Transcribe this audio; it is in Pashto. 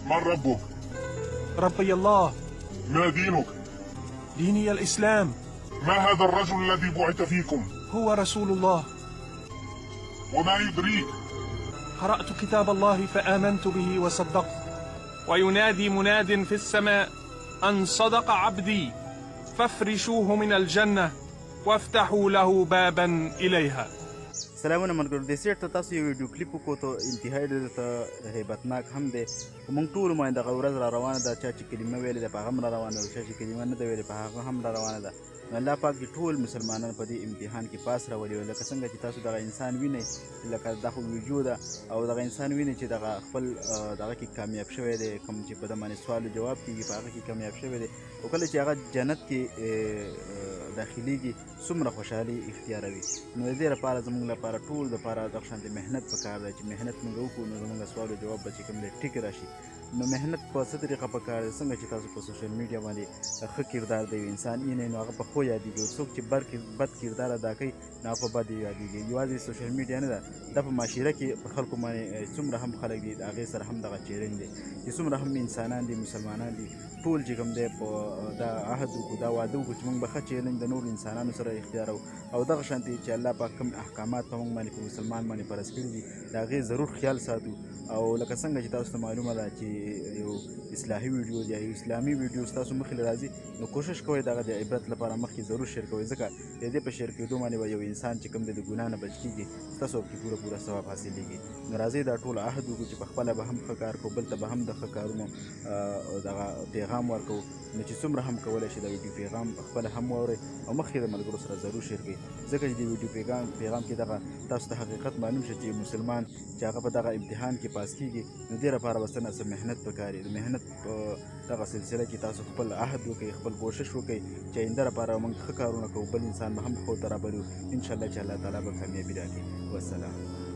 من ربك؟ ربي الله. ما دينك؟ ديني الإسلام. ما هذا الرجل الذي بعث فيكم؟ هو رسول الله. وما يدريك؟ قرأت كتاب الله فآمنت به وصدقت. وينادي مناد في السماء أن صدق عبدي فافرشوه من الجنة وافتحوا له بابا إليها. سلامونه ملګرو د سیټ ته تاسو یو ویډیو کلیپ وکړو ته انتهایی ډېر ته هیبتناک هم دی موږ ټول باندې دغه ورځ را روانه ده چا چې کلمه ویلې ده په هغه هم را روانه ده چا چې کلمه نه ده ویلې په هغه هم را روانه ده نو الله پاک دې ټول مسلمانان په دې امتحان کې پاس راولي لکه څنګه چې تاسو دغه انسان وینئ لکه دا خو ویډیو ده او دغه انسان وینئ چې دغه خپل دغه کې کامیاب شوی دی کوم چې په ده باندې سوال و جواب کېږي په هغه کې کامیاب شوی دی او کله چې هغه جنت کې داخليږي څومره خوشحالي اختیاروي نو د دې لپاره زموږ لپاره ټول دپاره دغه شانتې محنت پکار دی چې محنت موږ وکړو نو زموږ سوال و جواب به چې کوم دی ټیک راشي نو محنت په څه طریقه پکار دی څنګه چې تاسو په سوشل میډیا باندې ښه کردار دی انسان یې نو هغه په ښو یادېږي او څوک چې بد کردار ادا کوي نو هغه په بد یادېږي یوازې سوشل میډیا نه ده دا په معاشره کې په خلکو باندې څومره هم خلک دي د هغې سره هم دغه چیلنج دی چې څومره هم انسانان دي مسلمانان دي ټول چې کوم دی په دا عهد وکړو دا واده وکړو چې موږ به ښه چیلنج د نورو انسانانو سره اختیارو او دغه شانتې چې الله پاک کوم احکامات په موږ باندې په مسلمان باندې فرض کړي دي د هغې ضرور خیال ساتو او لکه څنګه چې تاسو ته معلومه ده چې یو اصلاحي ویډیو یا یو اسلامي ویډیو ستاسو مخې له راځي نو کوشش کوئ دغه د عبرت لپاره مخکې ضرور شیر کوئ ځکه د دې په شیر کېدو باندې به یو انسان چې کوم دی د ګناه نه بچ کېږي ستاسو پکې پوره ثواب حاصلېږي نو راځئ دا ټول عهد وکړو چې په خپله به هم ښه کار کوو بل ته به هم د ښه کارونو دغه پیغام ورکوو نو چې څومره هم کولی شي د ویډیو پیغام خپله هم واورئ او مخکې د ملګرو سره ضرور شیر کړئ ځکه چې د ویډیو پیغام کې دغه تاسو ته حقیقت معلوم شه چې مسلمان چې هغه په دغه امتحان کې پاس کېږي نو دې لپاره به څه نه څه محنت پکار وي د محنت په دغه سلسله کې تاسو خپل عهد وکړئ خپل کوشش وکړئ چې آینده لپاره موږ ښه کارونه کوو بل انسان به هم ښو ته رابلو انشاءالله چې الله تعالی به کامیابي راکړي والسلام